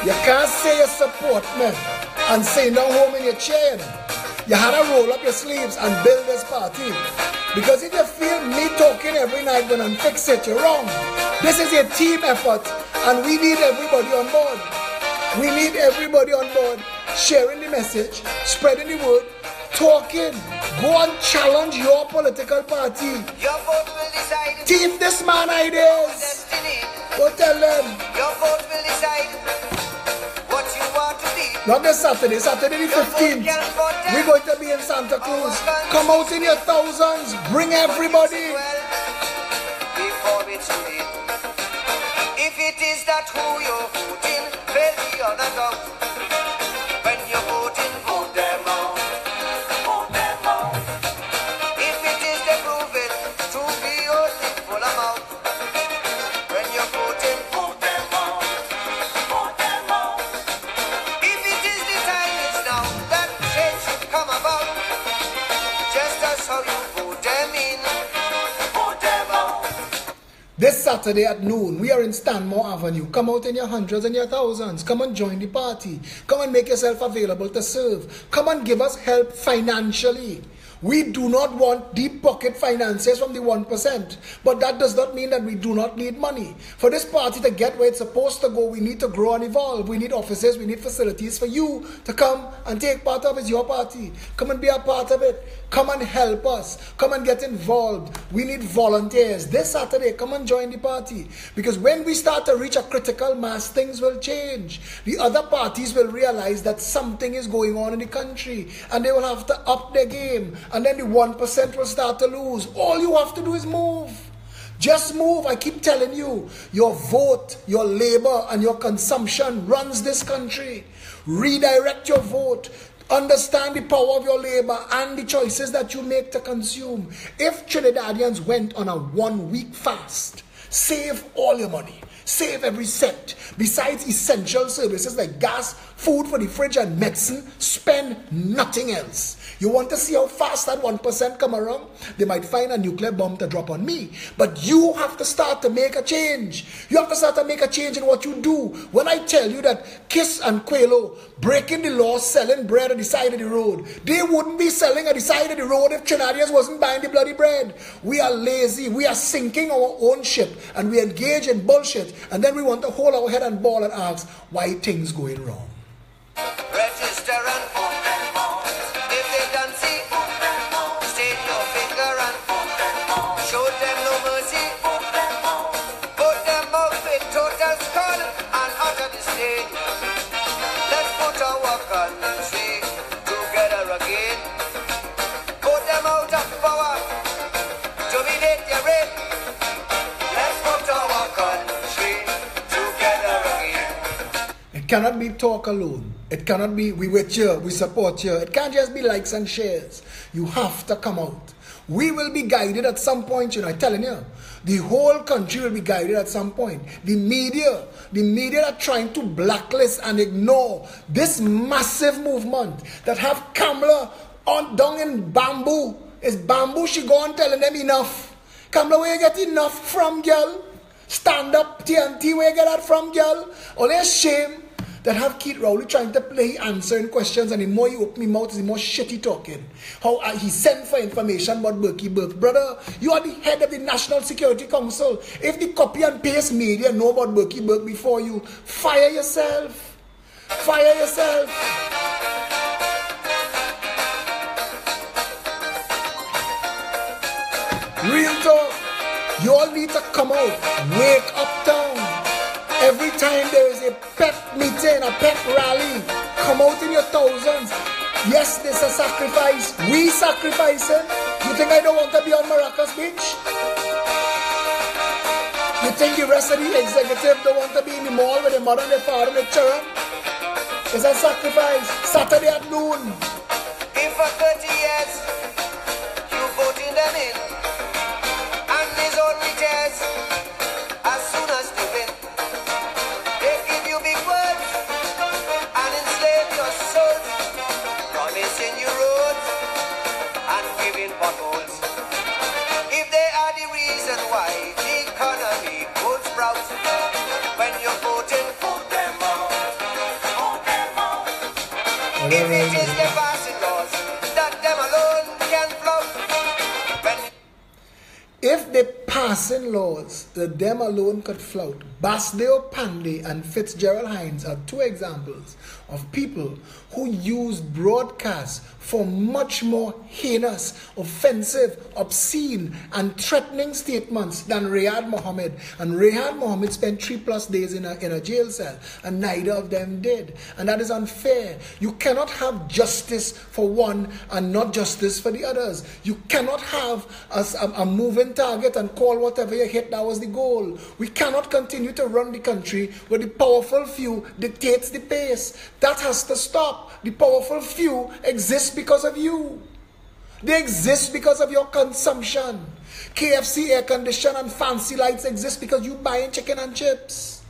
You can't say you support me and say no home in your chair. You had to roll up your sleeves and build this party. Because if you feel me talking every night when I'm fix it, you're wrong. This is a team effort and we need everybody on board. We need everybody on board, sharing the message, spreading the word, talking. Go and challenge your political party. Your vote will decide. Thief this man ideas. Destiny. Go tell them. Your vote will decide what you want to be. Not this Saturday, Saturday the 15th. We're going to be in Santa Cruz. Come out in your thousands. Bring everybody. Well, before it's too late. If it is that who you're voting, fail beyond a doubt. When you're voting, vote them out. Vote them out. If it is they prove it to be your sinful amount. When you're voting, vote them out. Vote them out. If it is the time is now that change should come about, just as how you vote them in, vote them out. This Saturday at noon, we are in Stanmore Avenue. Come out in your hundreds and your thousands. Come and join the party. Come and make yourself available to serve. Come and give us help financially. We do not want deep pocket finances from the 1%. But that does not mean that we do not need money. For this party to get where it's supposed to go, we need to grow and evolve. We need offices, we need facilities for you to come and take part of. It's your party. Come and be a part of it. Come and help us. Come and get involved. We need volunteers. This Saturday, come and join the party. Because when we start to reach a critical mass, things will change. The other parties will realize that something is going on in the country. And they will have to up their game. And then the 1% will start to lose. All you have to do is move. Just move. I keep telling you, your vote, your labor, and your consumption runs this country. Redirect your vote. Understand the power of your labor and the choices that you make to consume. If Trinidadians went on a 1-week fast, save all your money. Save every cent. Besides essential services like gas, food for the fridge, and medicine, spend nothing else. You want to see how fast that 1% come around? They might find a nuclear bomb to drop on me. But you have to start to make a change. You have to start to make a change in what you do. When I tell you that Kiss and Quelo breaking the law, selling bread at the side of the road, they wouldn't be selling at the side of the road if Trinidadians wasn't buying the bloody bread. We are lazy. We are sinking our own ship. And we engage in bullshit. And then we want to hold our head and ball and ask, why things going wrong? Register and vote them out. If they don't see, vote them out. State your finger and vote them out. Show them no mercy, vote them out. Vote them out with total skull and utter disdain. Let's put our country together again. Vote them out of power. Dominate your reign. Let's put our country together again. It cannot be talk alone. It cannot be, we with you, we support you. It can't just be likes and shares. You have to come out. We will be guided at some point, I'm telling you. The whole country will be guided at some point. The media are trying to blacklist and ignore this massive movement that have Camelot on down in Bamboo. It's Bamboo, she go on telling them enough. Camelot, where you get enough from, girl? Stand up TNT, where you get that from, girl? Only a shame that have Keith Rowley trying to play answering questions, and the more you open his mouth, the more shit he talking. How he sent for information about Berkey Burke. Brother, you are the head of the National Security Council. If the copy and paste media know about Berkey Burke before you, fire yourself. Fire yourself. Real talk. You all need to come out. Wake up town. Every time there is a pep meeting, a pep rally, come out in your thousands. Yes, there's a sacrifice. We sacrificing. You think I don't want to be on Maracas Beach? You think the rest of the executive don't want to be in the mall with their mother and their father and their children? It's a sacrifice. Saturday at noon. If for 30 years you voting them in, and there's only tears as soon as they win. They give you big words and enslave your soul, promising you roads and giving potholes. If they are the reason why the economy goes sprout, when you're voting, vote them out, vote them out. If it is the passing laws that them alone can flout, when if they passing laws that them alone could flout, Basdeo Pandey and Fitzgerald Hines are two examples of people who used broadcasts for much more heinous, offensive, obscene, and threatening statements than Riyad Mohammed. And Riyad Mohammed spent 3+ days in a jail cell, and neither of them did. And that is unfair. You cannot have justice for one and not justice for the others. You cannot have a moving target and call whatever you hit that was the goal. We cannot continue to run the country where the powerful few dictates the pace. That has to stop. The powerful few exist because of you. They exist because of your consumption. KFC air condition and fancy lights exist because you buying chicken and chips.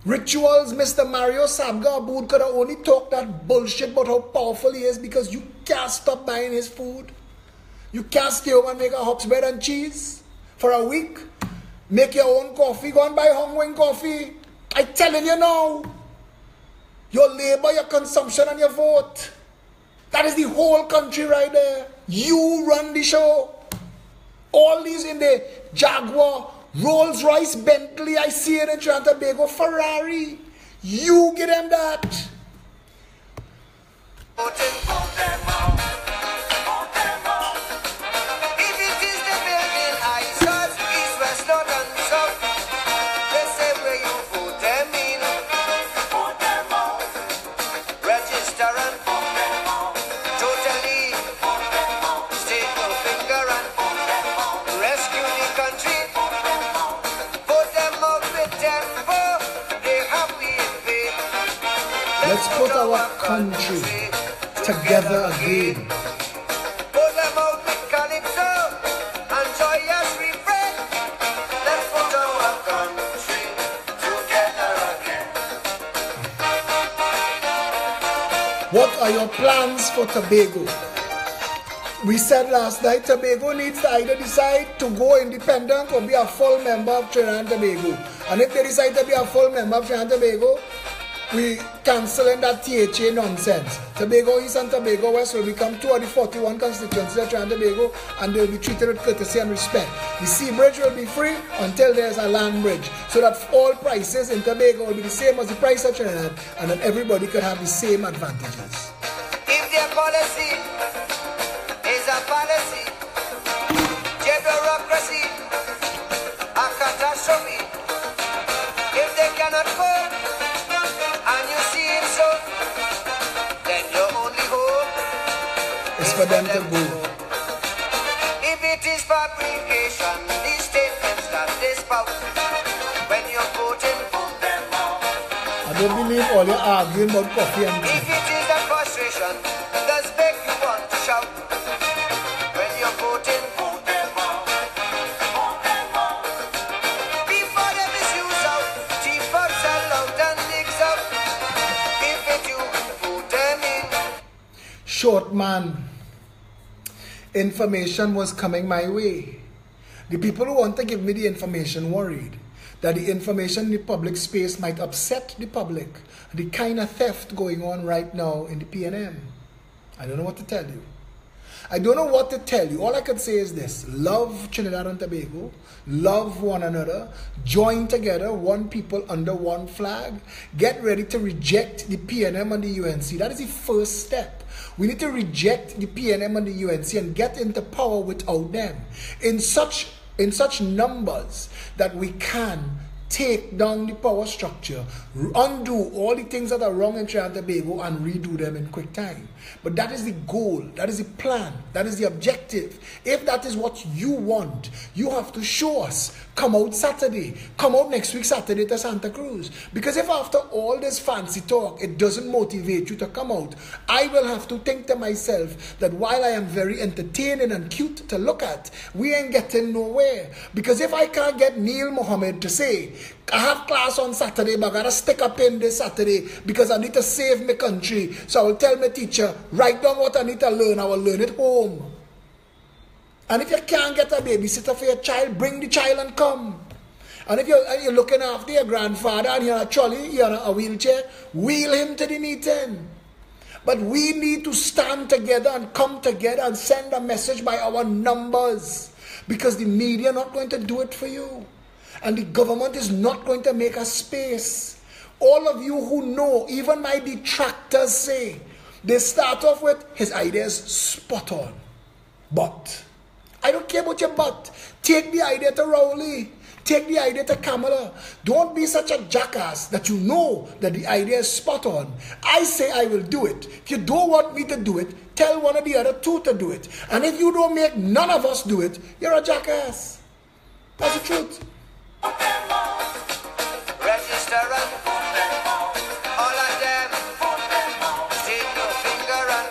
Rituals, Mr. Mario Sabga Abood could have only talked that bullshit about how powerful he is because you can't stop buying his food. You can't stay home and make a hops bread and cheese for a week. Make your own coffee. Go and buy Hong Wing coffee. I'm telling you now. Your labor, your consumption, and your vote. That is the whole country right there. You run the show. All these in the Jaguar, Rolls Royce, Bentley, I see it in Trinidad and Tobago, Ferrari. You give them that. Let's put our country together again. Put them out with calypso and joyous refrain. Let's put our country together again. What are your plans for Tobago? We said last night Tobago needs to either decide to go independent or be a full member of Trinidad and Tobago. And if they decide to be a full member of Trinidad and Tobago, we cancelling that THA nonsense. Tobago East and Tobago West will become 2 of the 41 constituencies of Trinidad and Tobago, and they will be treated with courtesy and respect. The sea bridge will be free until there's a land bridge, so that all prices in Tobago will be the same as the price of Trinidad, and that everybody could have the same advantages. If their policy is a fallacy, bureaucracy, a catastrophe, if they cannot cope, and you see it so, then your only hope It's for them to go. If it is fabrication, these statements that they spout, when you're voting, vote them out. I don't believe all you're arguing about coffee and tea. If it is that frustration, does make you want to shout, when you're voting, short, man. Information was coming my way. The people who want to give me the information worried that the information in the public space might upset the public. The kind of theft going on right now in the PNM. I don't know what to tell you. I don't know what to tell you. All I can say is this. Love Trinidad and Tobago. Love one another. Join together, one people under one flag. Get ready to reject the PNM and the UNC. That is the first step. We need to reject the PNM and the UNC and get into power without them. In such numbers that we can take down the power structure, undo all the things that are wrong in Trinidad and Tobago and redo them in quick time. But that is the goal, that is the plan, that is the objective. If that is what you want, you have to show us. Come out Saturday, come out next week Saturday to Santa Cruz. Because if after all this fancy talk, it doesn't motivate you to come out, I will have to think to myself that while I am very entertaining and cute to look at, we ain't getting nowhere. Because if I can't get Neil Mohammed to say, I have class on Saturday, but I gotta stick up in this Saturday because I need to save my country. So I will tell my teacher, write down what I need to learn, I will learn it home. And if you can't get a babysitter for your child, bring the child and come. And if you're looking after your grandfather and you're a trolley, you're in a wheelchair, wheel him to the meeting. But we need to stand together and come together and send a message by our numbers. Because the media are not going to do it for you. And the government is not going to make a space. All of you who know, even my detractors say, they start off with, his idea is spot on. But, I don't care about your but. Take the idea to Rowley. Take the idea to Camelot. Don't be such a jackass that you know that the idea is spot on. I say I will do it. If you don't want me to do it, tell one of the other two to do it. And if you don't make none of us do it, you're a jackass. That's the truth. Register and all of them. Take your finger and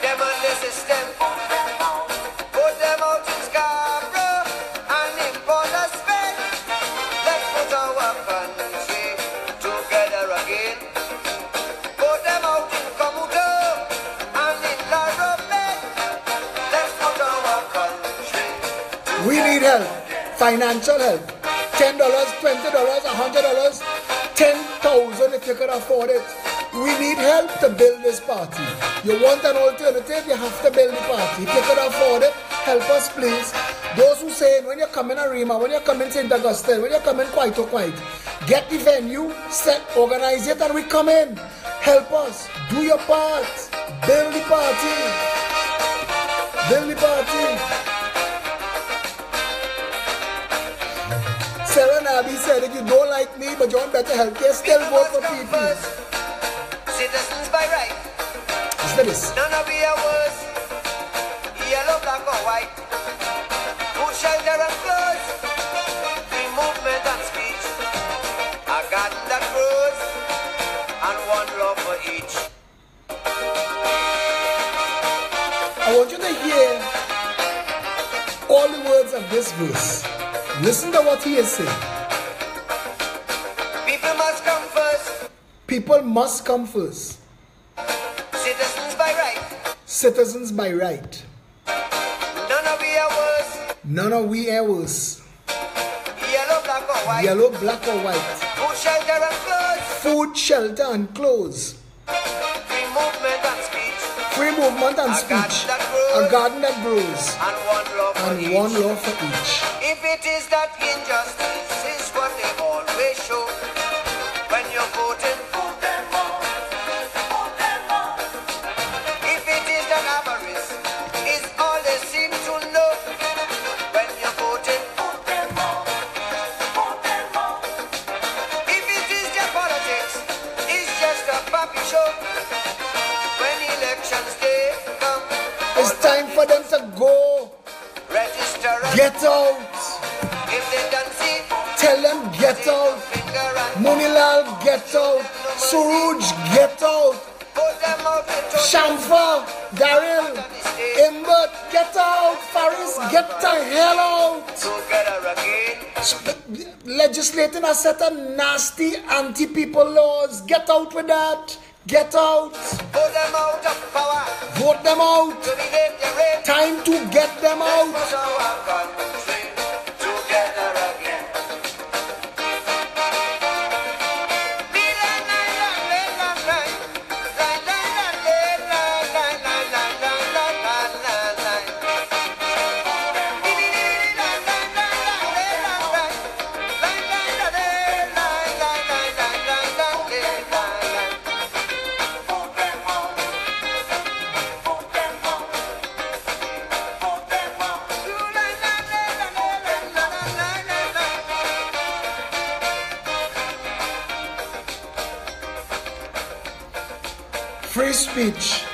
them on the system. Put them out in Scarborough and in Port of Spain. Let's put our country together again. Put them out in Camelot and in La Romaine. Let's put our country. We need help. Financial help. $10, $20, $100, $10,000 if you can afford it. We need help to build this party. You want an alternative, you have to build the party. If you can afford it, help us please. Those who say, when you come in Arima, when you come in St. Augustine, when you come in Quite, get the venue, organize it, and we come in. Help us. Do your part. Build the party. Build the party. Sarah Nabi said, if you don't like me, but you want better healthcare, still vote for people. Citizens by right. Listen to this. None of you are worse. Yellow, black, or white. Food, shelter, and clothes. Free movement and speech. A garden that grows. And one love for each. I want you to hear all the words of this verse. Listen to what he is saying. People must come first. People must come first. Citizens by right. Citizens by right. None of we are worse. None of we are worse. Yellow, black, or white. Yellow, black, or white. Food, shelter, and clothes. Food, shelter, and clothes. Free movement and speech. Free movement and speech. A garden that grows. And one love for each. And one love for each. If it is that injustice is what they always show, when you're voting, vote them all. Vote them all. If it is that avarice is all they seem to know, when you're voting, vote them all. Vote them all. If it is that politics is just a puppy show, when elections day come, it's time for them to go. Register. Get out. If they don't see, tell them get out. Munilal, get out. Suruj, get out. Shamfa, Daryl, Imbert, get out. Faris, get the hell out. Legislating a set of nasty anti-people laws. Get out with that. Get out. Vote them out of power. Vote them out. To the late, you rate. Time to get them out. Push our country together again. Free speech,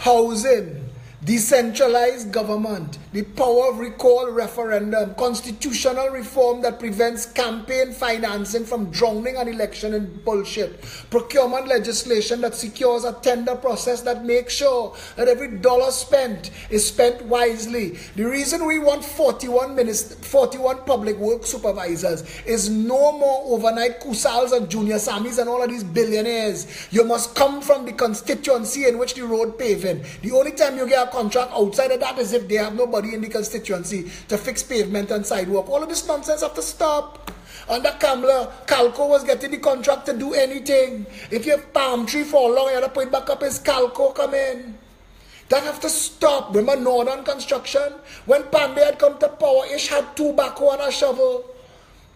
housing, decentralized government, the power of recall referendum, constitutional reform that prevents campaign financing from drowning an election in bullshit, procurement legislation that secures a tender process that makes sure that every dollar spent is spent wisely. The reason we want 41 public work supervisors is no more overnight kusals and junior sammies and all of these billionaires. You must come from the constituency in which the road paving. The only time you get a contract outside of that is if they have nobody in the constituency to fix pavement and sidewalk. All of this nonsense have to stop. Under Camelot, Calco was getting the contract to do anything. If you have palm tree for long, you have to put it back up as Calco come in. That have to stop. Remember Northern Construction? When Pandey had come to power, Ish had 2 backhoe and a shovel.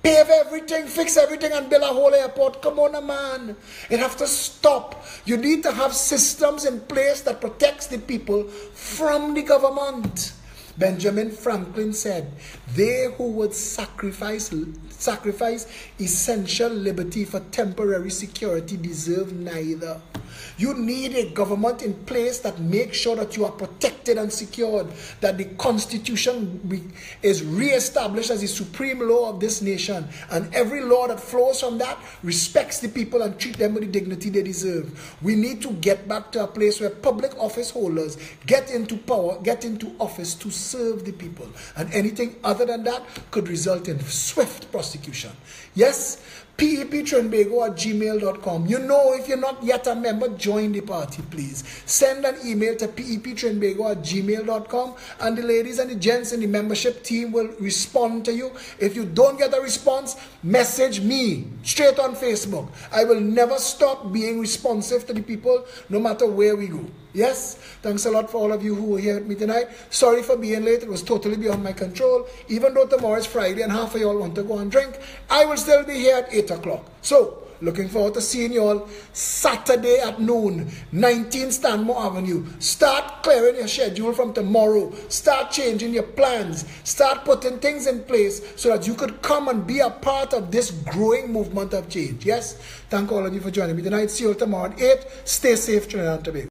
Pave everything, fix everything, and build a whole airport. Come on, man. It have to stop. You need to have systems in place that protects the people from the government. Benjamin Franklin said, they who would sacrifice essential liberty for temporary security deserve neither. You need a government in place that makes sure that you are protected and secured, that the Constitution is re-established as the supreme law of this nation, and every law that flows from that respects the people and treats them with the dignity they deserve. We need to get back to a place where public office holders get into power, get into office to serve the people, and anything other than that could result in swift prosecution. Yes, peptrinbago@gmail.com. You know, if you're not yet a member, join the party, please. Send an email to peptrinbago@gmail.com, and the ladies and the gents in the membership team will respond to you. If you don't get a response, message me straight on Facebook. I will never stop being responsive to the people, no matter where we go. Yes, thanks a lot for all of you who were here with me tonight. Sorry for being late. It was totally beyond my control. Even though tomorrow is Friday and half of y'all want to go and drink, I will still be here at 8 o'clock. So, looking forward to seeing y'all Saturday at noon, 19 Stanmore Avenue. Start clearing your schedule from tomorrow. Start changing your plans. Start putting things in place so that you could come and be a part of this growing movement of change. Yes, thank all of you for joining me tonight. See you tomorrow at 8. Stay safe, Trinidad and Tobago.